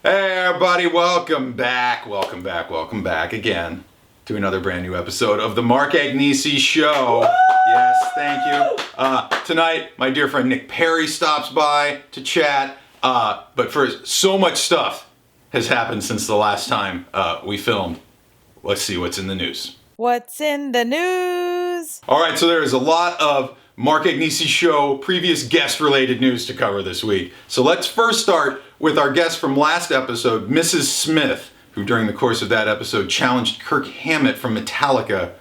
Hey everybody, welcome back again to another brand new episode of the Mark Agnesi Show. Yes, thank you. Tonight, my dear friend Nick Perri stops by to chat, but first, so much stuff has happened since the last time we filmed. Let's see what's in the news. What's in the news? Alright, so there is a lot of Mark Agnesi Show previous guest related news to cover this week. So let's first start with our guest from last episode, Mrs. Smith, who during the course of that episode challenged Kirk Hammett from Metallica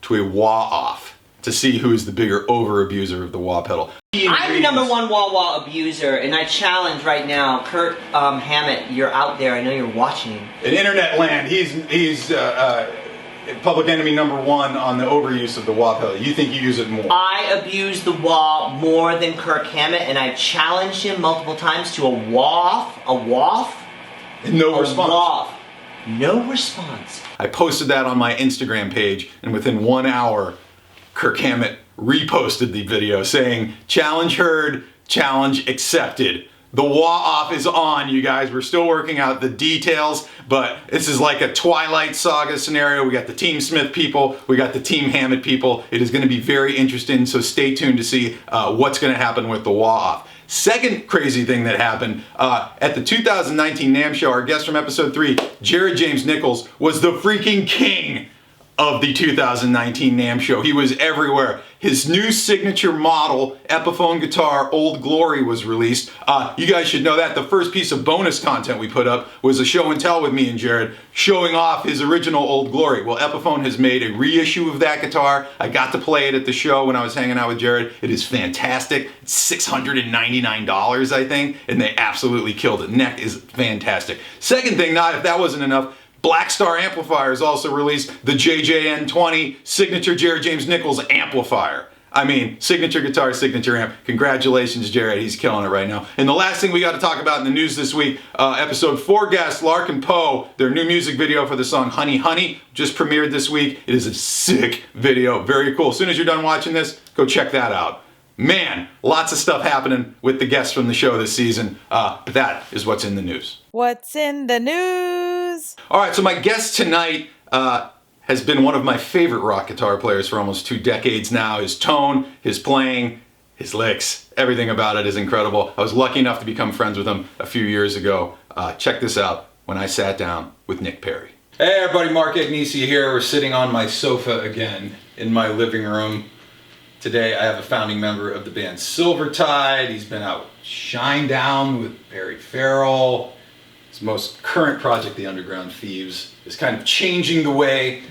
to a wah-off to see who is the bigger over-abuser of the wah pedal. I'm the number one wah-wah abuser, and I challenge right now, Kirk Hammett, you're out there, I know you're watching. In internet land, he's public enemy number one on the overuse of the wah pedal. You think you use it more? I abuse the wah more than Kirk Hammett, and I've challenged him multiple times to a wah-off. And no response. Wah-off. No response. I posted that on my Instagram page, and within 1 hour, Kirk Hammett reposted the video saying, "Challenge heard, challenge accepted." The wah-off is on, you guys. We're still working out the details, but this is like a Twilight Saga scenario. We got the Team Smith people, we got the Team Hammett people. It is going to be very interesting, so stay tuned to see what's going to happen with the wah-off. Second crazy thing that happened, at the 2019 NAMM show, our guest from episode 3, Jared James Nichols, was the freaking king of the 2019 NAMM show. He was everywhere. His new signature model Epiphone guitar, Old Glory, was released. You guys should know that. The first piece of bonus content we put up was a show and tell with me and Jared showing off his original Old Glory. Well, Epiphone has made a reissue of that guitar. I got to play it at the show when I was hanging out with Jared. It is fantastic. It's $699, I think, and they absolutely killed it. Neck is fantastic. Second thing, not if that wasn't enough, Black Star Amplifiers also released the JJN20 signature Jared James Nichols amplifier. I mean, signature guitar, signature amp. Congratulations, Jared. He's killing it right now. And the last thing we got to talk about in the news this week, episode 4 guests, Lark and Poe, their new music video for the song Honey Honey just premiered this week. It is a sick video. Very cool. As soon as you're done watching this, go check that out. Man, lots of stuff happening with the guests from the show this season, but that is what's in the news. What's in the news? All right, so my guest tonight has been one of my favorite rock guitar players for almost 2 decades now. His tone, his playing, his licks, everything about it is incredible. I was lucky enough to become friends with him a few years ago. Check this out, when I sat down with Nick Perri. Hey everybody, Mark Agnesi here. We're sitting on my sofa again in my living room. Today I have a founding member of the band Silvertide. He's been out Shinedown with Perry Farrell. His most current project, The Underground Thieves, is kind of changing the way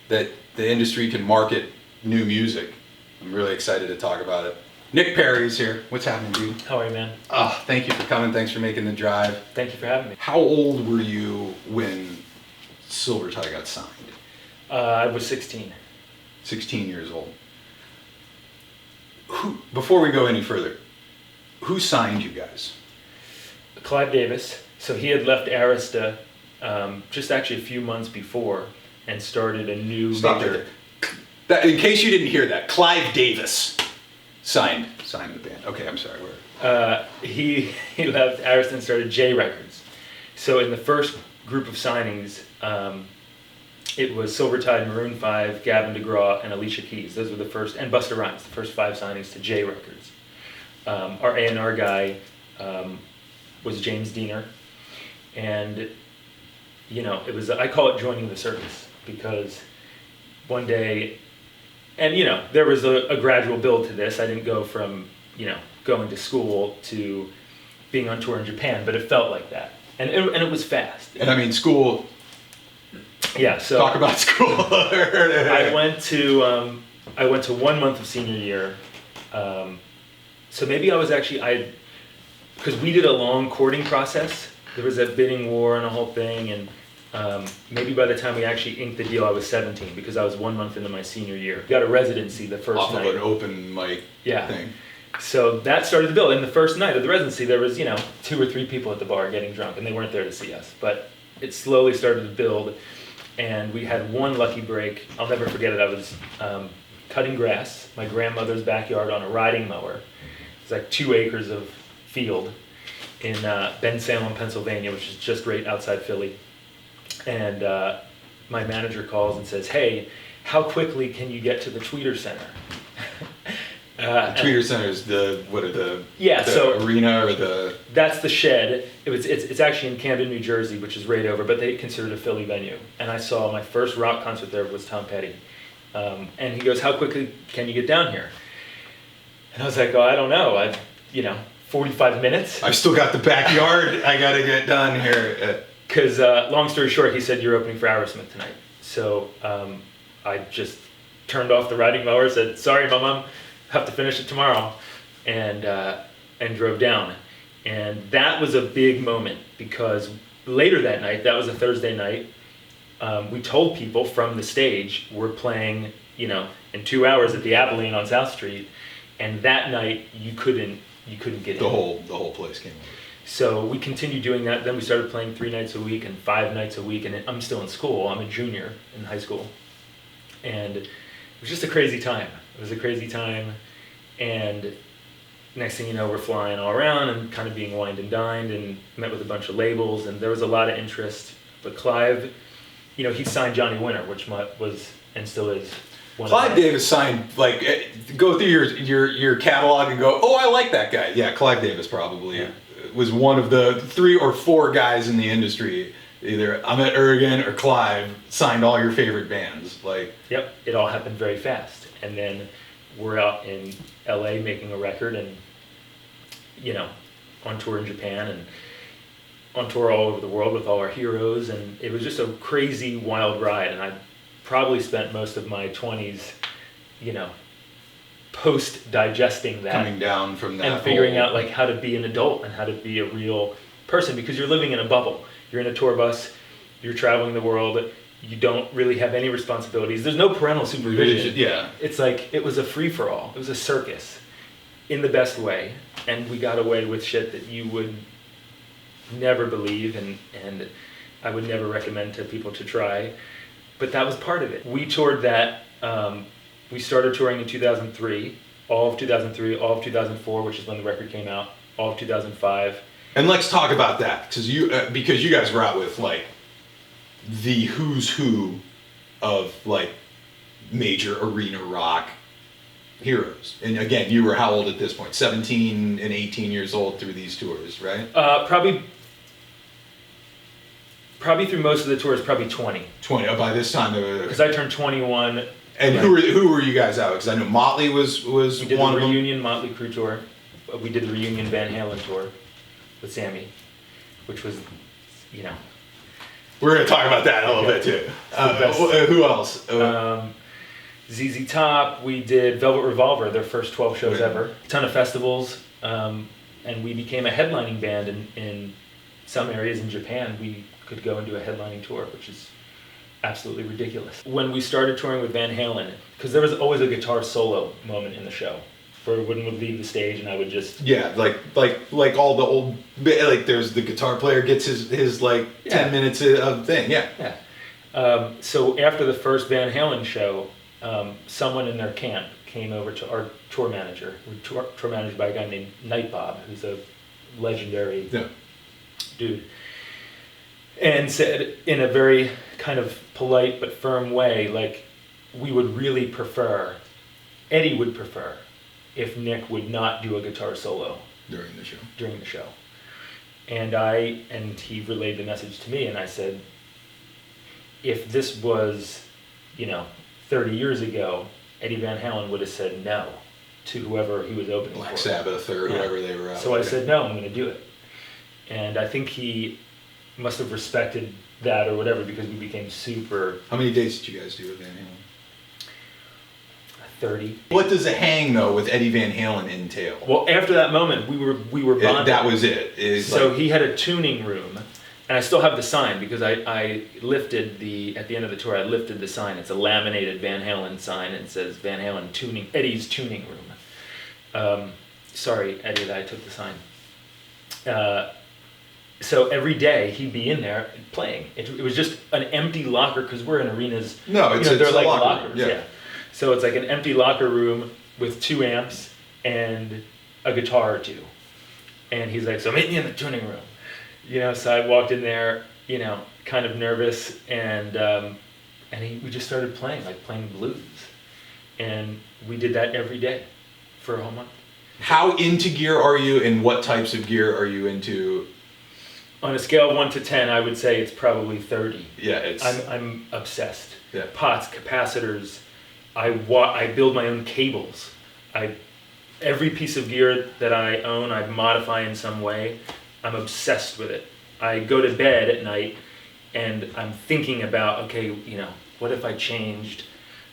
that the industry can market new music. I'm really excited to talk about it. Nick Perri is here. What's happening, dude? How are you, man? Thank you for coming. Thanks for making the drive. Thank you for having me. How old were you when Silvertide got signed? I was 16. 16 years old. Before we go any further, who signed you guys? Clive Davis. So he had left Arista just actually a few months before and started a new major. That, in case you didn't hear that, Clive Davis signed the band. Okay, I'm sorry. He left Arista and started J Records. So in the first group of signings, it was Silvertide, Maroon 5, Gavin DeGraw, and Alicia Keys. Those were the first, and Busta Rhymes, the first 5 signings to J Records. Our A&R guy was James Diener. And, you know, it was, I call it joining the circus, because one day, and, you know, there was a gradual build to this. I didn't go from, you know, going to school to being on tour in Japan, but it felt like that. And it was fast. And I mean, school. Yeah, so. Talk about school. I went to 1 month of senior year. So maybe I was actually, because we did a long courting process. There was a bidding war and a whole thing, and maybe by the time we actually inked the deal, I was 17, because I was 1 month into my senior year. Got a residency the first Off night. of an open mic thing. So that started the build. And the first night of the residency, there was, 2 or 3 people at the bar getting drunk, and they weren't there to see us. But it slowly started to build, and we had one lucky break. I'll never forget it. I was cutting grass, my grandmother's backyard, on a riding mower. It was like 2 acres of field. in Bensalem, Pennsylvania, which is just right outside Philly. And my manager calls and says, "Hey, how quickly can you get to the Tweeter Center?" The Tweeter Center is the arena or the... That's the shed. It's actually in Camden, New Jersey, which is right over, but they consider it a Philly venue. And I saw my first rock concert there was Tom Petty. And he goes, "How quickly can you get down here?" And I was like, "Oh, I don't know. 45 minutes." I've still got the backyard I gotta get done here. Because long story short, he said, "You're opening for Aerosmith tonight." So I just turned off the riding mower, said, "Sorry, Mom, have to finish it tomorrow," and drove down. And that was a big moment because later that night, that was a Thursday night, we told people from the stage we're playing, in 2 hours at the Abilene on South Street, and that night you couldn't get in. The whole place came over. So we continued doing that. Then we started playing 3 nights a week and 5 nights a week. And I'm still in school. I'm a junior in high school. And it was just a crazy time. It was a crazy time. And next thing you know, we're flying all around and kind of being wined and dined and met with a bunch of labels. And there was a lot of interest. But Clive, he signed Johnny Winter, which was and still is. Clive Davis signed, go through your catalog and go, "Oh, I like that guy." Yeah, Clive Davis probably. Yeah. Was one of the 3 or 4 guys in the industry, either Ahmet Ergen or Clive, signed all your favorite bands. Yep, it all happened very fast. And then we're out in LA making a record and, on tour in Japan and on tour all over the world with all our heroes. And it was just a crazy, wild ride. And I probably spent most of my 20s, post-digesting that, coming down from that, and figuring out how to be an adult and how to be a real person, because you're living in a bubble. You're in a tour bus, you're traveling the world, you don't really have any responsibilities. There's no parental supervision. Yeah, it's it was a free-for-all. It was a circus, in the best way, and we got away with shit that you would never believe, and I would never recommend to people to try. But that was part of it. We toured that. We started touring in 2003, all of 2003, all of 2004, which is when the record came out, all of 2005. And let's talk about that, because you guys were out with the who's who of major arena rock heroes. And again, you were how old at this point? 17 and 18 years old through these tours, right? Probably through most of the tours, probably 20. 20. Oh, by this time, because I turned 21. And who were you guys out? Because I know Motley was we did one the of them. reunion Motley Crue tour. We did the reunion Van Halen tour with Sammy, which was, We're going to talk about that a little bit too. Who else? ZZ Top. We did Velvet Revolver, their first 12 shows ever. A ton of festivals, and we became a headlining band in some areas in Japan. We could go and do a headlining tour, which is absolutely ridiculous. When we started touring with Van Halen, because there was always a guitar solo moment in the show, where when we'd leave the stage and I would just... Yeah, like all the old... there's the guitar player gets his 10 minutes of thing, yeah. So after the first Van Halen show, someone in their camp came over to our tour manager. We were tour managed by a guy named Night Bob, who's a legendary dude, and said in a very kind of polite but firm way, we would really prefer, Eddie would prefer, if Nick would not do a guitar solo during the show. And he relayed the message to me, and I said, if this was, 30 years ago, Eddie Van Halen would have said no to whoever he was opening for. Black Sabbath or whoever they were out. So I said, no, I'm going to do it. And I think he must have respected that or whatever, because we became super... How many dates did you guys do with Van Halen? 30. What does a hang though with Eddie Van Halen entail? Well, after that moment, we were bonded. That was it. So he had a tuning room, and I still have the sign because I lifted at the end of the tour. I lifted the sign. It's a laminated Van Halen sign, and it says Van Halen tuning, Eddie's tuning room. Sorry, Eddie, that I took the sign. So every day he'd be in there playing. It was just an empty locker, because we're in arenas. No, it's they're like locker lockers. Yeah. So it's like an empty locker room with 2 amps and a guitar or 2. And he's like, so meet me in the tuning room. You know, so I walked in there, you know, kind of nervous, and we just started playing blues. And we did that every day for a whole month. How into gear are you, and what types of gear are you into? On a scale of 1 to 10, I would say it's probably 30. Yeah, I'm obsessed. Yeah. Pots, capacitors. I build my own cables. Every piece of gear that I own, I modify in some way. I'm obsessed with it. I go to bed at night and I'm thinking about, okay, you know, what if I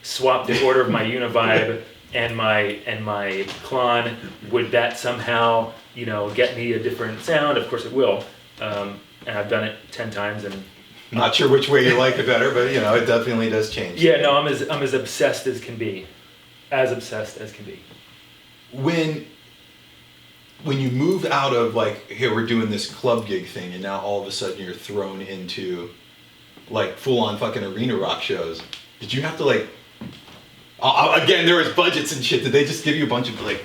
swapped the order of my Univibe and my Klon? Would that somehow, you know, get me a different sound? Of course it will. And I've done it 10 times and not sure which way you like it better, but you know, it definitely does change. Yeah, no, I'm as obsessed as can be. As obsessed as can be. When you move out of like, here we're doing this club gig thing, and now all of a sudden you're thrown into like full on fucking arena rock shows, did you have to like, again, there was budgets and shit, did they just give you a bunch of like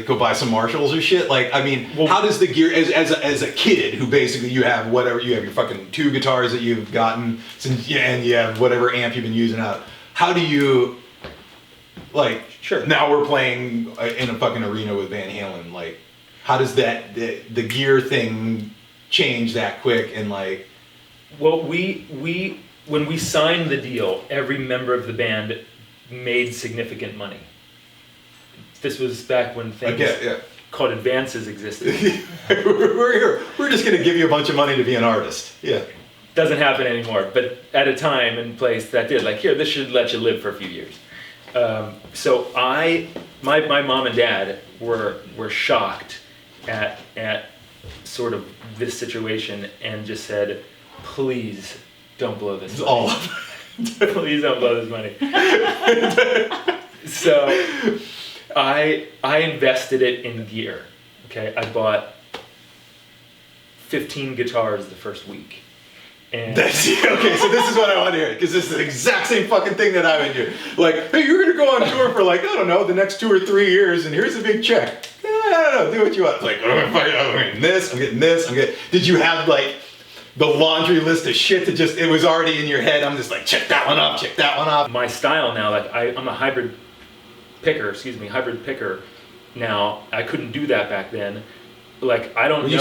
go buy some Marshalls or shit? Like, I mean, well, how does the gear, as a kid who basically you have your fucking 2 guitars that you've gotten since, and you have whatever amp you've been using out, how do you, like, sure, now we're playing in a fucking arena with Van Halen, like, how does that, the gear thing change that quick? And like, well, when we signed the deal, every member of the band made significant money. This was back when things called advances existed. we're just going to give you a bunch of money to be an artist. Yeah. Doesn't happen anymore, but at a time and place that did. Like, here, this should let you live for a few years. So my mom and dad were shocked at sort of this situation and just said, please don't blow this money. Please don't blow this money. So I invested it in gear. Okay, I bought 15 guitars the first week. And okay, so this is what I want to hear, because this is the exact same fucking thing that I would do. Like, hey, you're gonna go on tour for like, I don't know, the next 2 or 3 years, and here's a big check. I don't know, do what you want. It's like, I'm getting this, I'm getting this, Did you have like the laundry list of shit that just, it was already in your head? I'm just like, check that one off, check that one off. My style now, like I'm a hybrid picker now. I couldn't do that back then. Like, I don't know.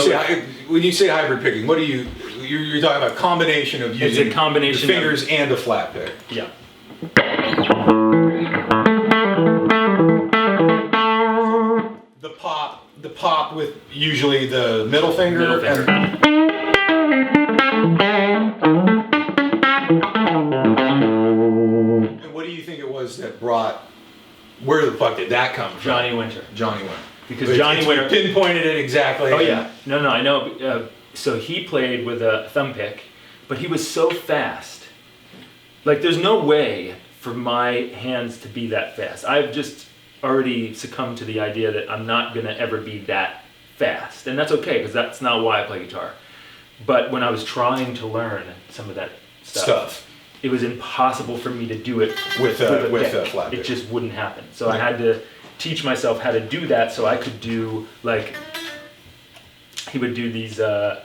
When you say hybrid picking, what are you're talking about? Combination of using it's a combination your fingers and a flat pick. Yeah. The pop with usually the middle finger. And what do you think it was that brought? Where the fuck did that come from? Johnny Winter. Because Johnny Winter pinpointed it exactly. Oh yeah, no, I know. So he played with a thumb pick, but he was so fast. Like, there's no way for my hands to be that fast. I've just already succumbed to the idea that I'm not gonna ever be that fast, and that's okay, because that's not why I play guitar. But when I was trying to learn some of that stuff, it was impossible for me to do it with a flat pick. It just wouldn't happen. So I had to teach myself how to do that, so I could do, like, he would do these and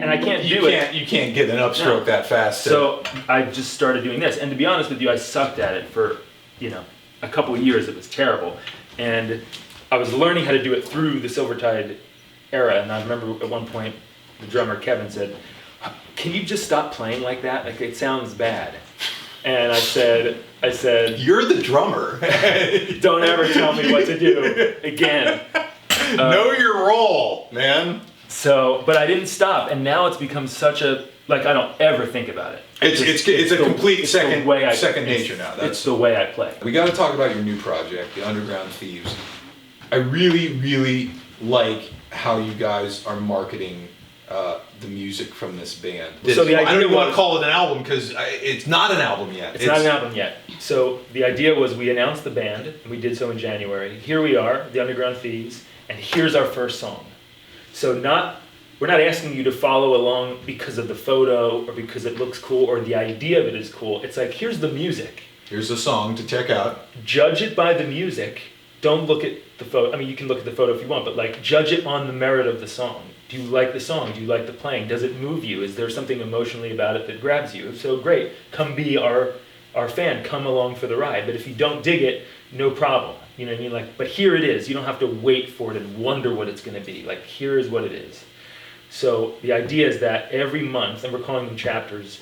I can't do it. You can't get an upstroke that fast. So I just started doing this, and to be honest with you, I sucked at it for, you know, a couple of years. It was terrible, and I was learning how to do it through the Silvertide era. And I remember at one point the drummer Kevin said, "Can you just stop playing like that? Like, it sounds bad." And I said, "You're the drummer. Don't ever tell me what to do again. Know your role, man." So, but I didn't stop, and now it's become such a, like, I don't ever think about it. It's a complete second nature now. It's the way I play. We got to talk about your new project, the Underground Thieves. I really, really like how you guys are marketing the music from this band. So the idea I don't even want to call it an album, because it's not an album yet. It's not an album yet. So the idea was, we announced the band, and we did so in January. Here we are, the Underground Thieves, and here's our first song. So we're not asking you to follow along because of the photo or because it looks cool or the idea of it is cool. It's like, here's the music. Here's a song to check out. Judge it by the music. Don't look at the photo. I mean, you can look at the photo if you want, but like judge it on the merit of the song. Do you like the song? Do you like the playing? Does it move you? Is there something emotionally about it that grabs you? If so, great. Come be our fan. Come along for the ride. But if you don't dig it, no problem. You know what I mean? Like, but here it is. You don't have to wait for it and wonder what it's going to be. Like, here is what it is. So the idea is that every month, and we're calling them chapters,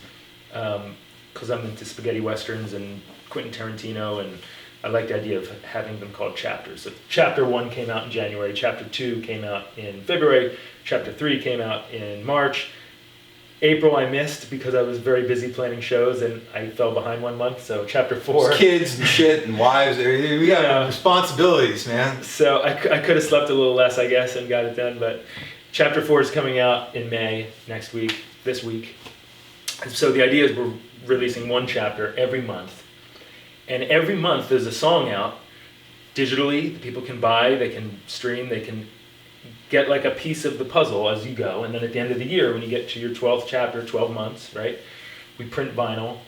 because I'm into spaghetti westerns and Quentin Tarantino, and I like the idea of having them called chapters. So chapter 1 came out in January, chapter 2 came out in February, chapter 3 came out in March. April I missed because I was very busy planning shows and I fell behind 1 month, so chapter 4. There's kids and shit and wives, we got responsibilities, man. So I could have slept a little less, I guess, and got it done, but chapter 4 is coming out in May, this week. So the idea is we're releasing 1 chapter every month. And every month there's a song out digitally that people can buy, they can stream, they can get like a piece of the puzzle as you go. And then at the end of the year, when you get to your 12th chapter, 12 months, right, we print vinyl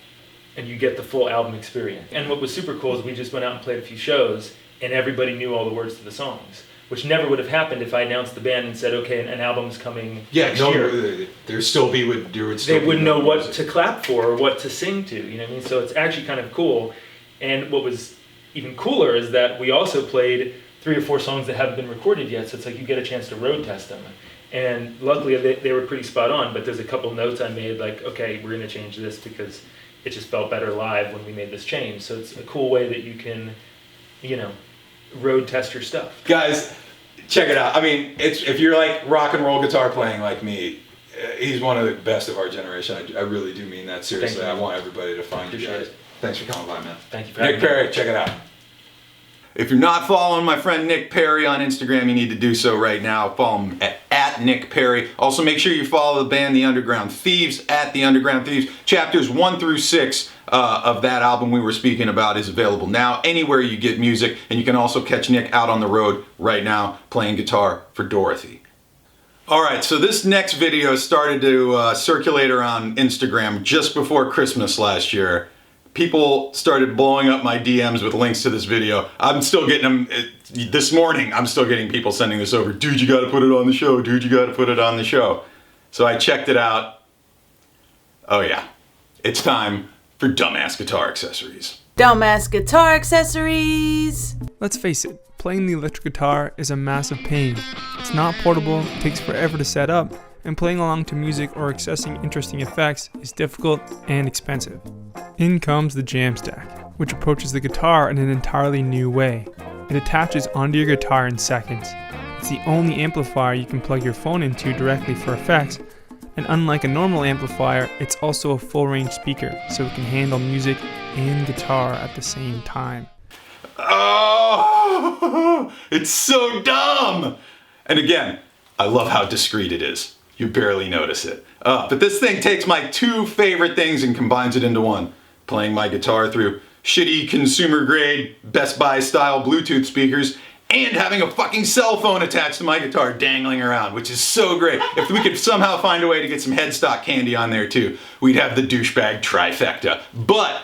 and you get the full album experience. And what was super cool is we just went out and played a few shows and everybody knew all the words to the songs, which never would have happened if I announced the band and said, okay, an album's coming next year. There still be would there would still they be wouldn't know what music. to clap for or what to sing to, you know what I mean? So it's actually kind of cool. And what was even cooler is that we also played 3 or 4 songs that haven't been recorded yet, so it's like you get a chance to road test them. And luckily they were pretty spot on, but there's a couple notes I made like, okay, we're going to change this because it just felt better live when we made this change. So it's a cool way that you can, you know, road test your stuff. Guys, check it out. I mean, if you're like rock and roll guitar playing like me, he's one of the best of our generation. I really do mean that seriously. I want everybody to find you guys. Thanks for coming by, man. Thank you for having Nick me. Perri, check it out. If you're not following my friend Nick Perri on Instagram, you need to do so right now. Follow him at Nick Perri. Also, make sure you follow the band The Underground Thieves at The Underground Thieves. Chapters 1 through 6 of that album we were speaking about is available now anywhere you get music, and you can also catch Nick out on the road right now playing guitar for Dorothy. Alright, so this next video started to circulate around Instagram just before Christmas last year. People started blowing up my DMs with links to this video. I'm still getting them, this morning I'm still getting people sending this over. Dude, you gotta put it on the show. Dude, you gotta put it on the show. So I checked it out. Oh yeah, it's time for Dumb Ass Guitar Accessories. Dumb Ass Guitar Accessories. Let's face it, playing the electric guitar is a massive pain. It's not portable, it takes forever to set up, and playing along to music or accessing interesting effects is difficult and expensive. In comes the Jam Stack, which approaches the guitar in an entirely new way. It attaches onto your guitar in seconds. It's the only amplifier you can plug your phone into directly for effects, and unlike a normal amplifier, it's also a full-range speaker, so it can handle music and guitar at the same time. Oh, it's so dumb! And again, I love how discreet it is. You barely notice it. But this thing takes my 2 favorite things and combines it into one. Playing my guitar through shitty consumer grade Best Buy style Bluetooth speakers and having a fucking cell phone attached to my guitar dangling around, which is so great. If we could somehow find a way to get some headstock candy on there too, we'd have the douchebag trifecta. But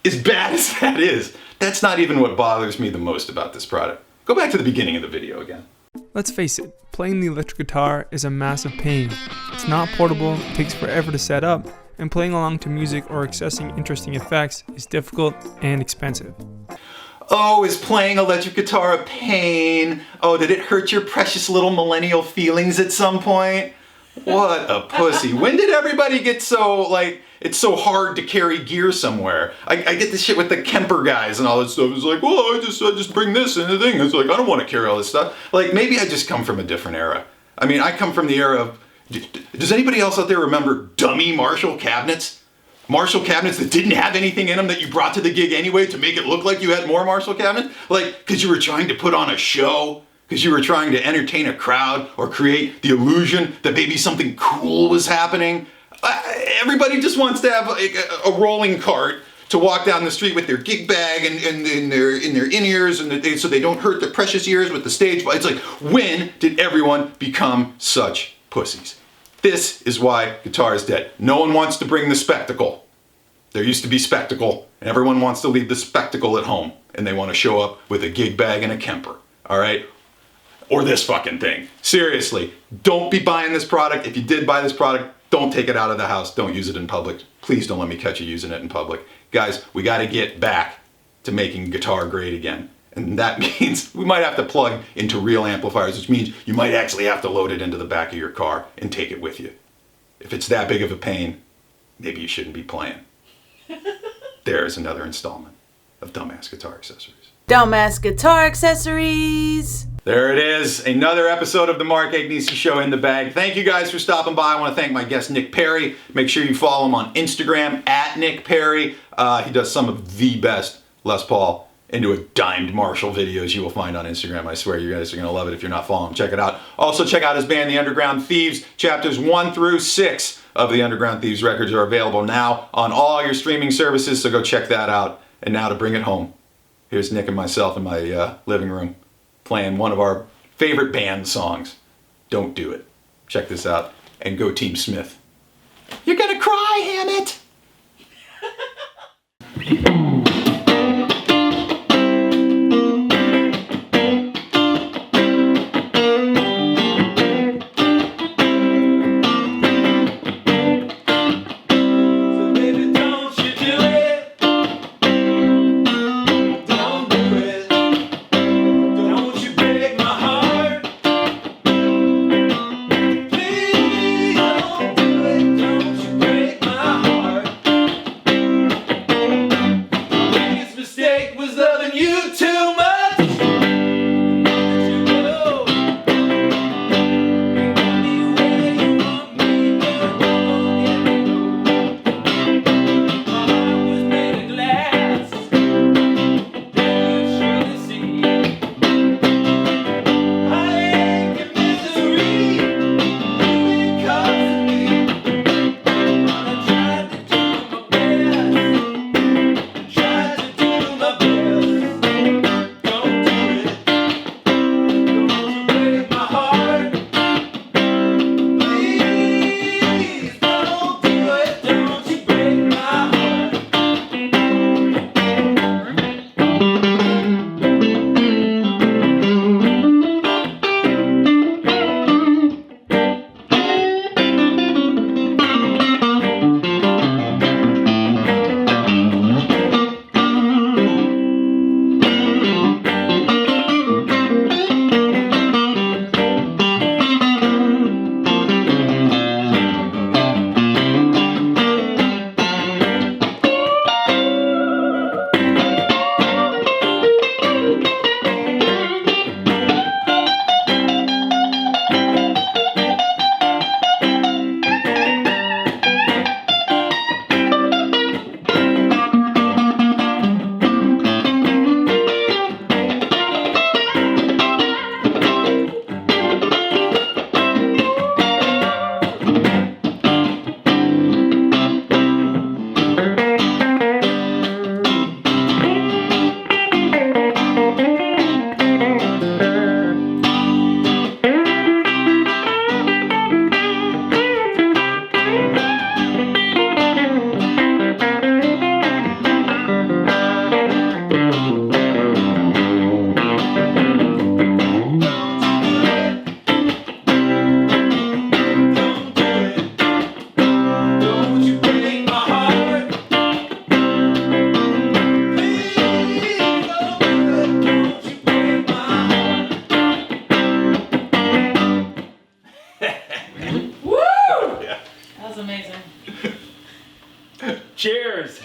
as bad as that is, that's not even what bothers me the most about this product. Go back to the beginning of the video again. Let's face it, playing the electric guitar is a massive pain. It's not portable, it takes forever to set up, and playing along to music or accessing interesting effects is difficult and expensive. Oh, is playing electric guitar a pain? Oh, did it hurt your precious little millennial feelings at some point? What a pussy. When did everybody get so, like, it's so hard to carry gear somewhere? I get this shit with the Kemper guys and all this stuff. It's like, well, I just bring this and the thing. It's like, I don't want to carry all this stuff. Like, maybe I just come from a different era. I mean, I come from the era of, does anybody else out there remember dummy Marshall cabinets? Marshall cabinets that didn't have anything in them that you brought to the gig anyway to make it look like you had more Marshall cabinets? Like, because you were trying to put on a show? Because you were trying to entertain a crowd or create the illusion that maybe something cool was happening? Everybody just wants to have a rolling cart to walk down the street with their gig bag and in their in-ears so they don't hurt their precious ears with the stage. It's like, when did everyone become such pussies? This is why guitar is dead. No one wants to bring the spectacle. There used to be spectacle, and everyone wants to leave the spectacle at home, and they want to show up with a gig bag and a Kemper, all right? Or this fucking thing. Seriously, don't be buying this product. If you did buy this product, don't take it out of the house. Don't use it in public. Please don't let me catch you using it in public. Guys, we got to get back to making guitar great again. And that means we might have to plug into real amplifiers, which means you might actually have to load it into the back of your car and take it with you. If it's that big of a pain, maybe you shouldn't be playing. There's another installment of Dumb Ass Guitar Accessories. Dumb Ass Guitar Accessories. There it is, another episode of the Mark Agnesi Show in the bag. Thank you guys for stopping by. I want to thank my guest Nick Perri. Make sure you follow him on Instagram at Nick Perri. He does some of the best Les Paul into a dimed Marshall videos you will find on Instagram. I swear you guys are going to love it if you're not following him. Check it out. Also check out his band, The Underground Thieves. Chapters 1 through 6 of the Underground Thieves records are available now on all your streaming services, so go check that out. And now to bring it home, here's Nick and myself in my living room playing one of our favorite band songs, Don't Do It. Check this out, and go Team Smith. You're gonna cry, Hammett! Amazing. Cheers!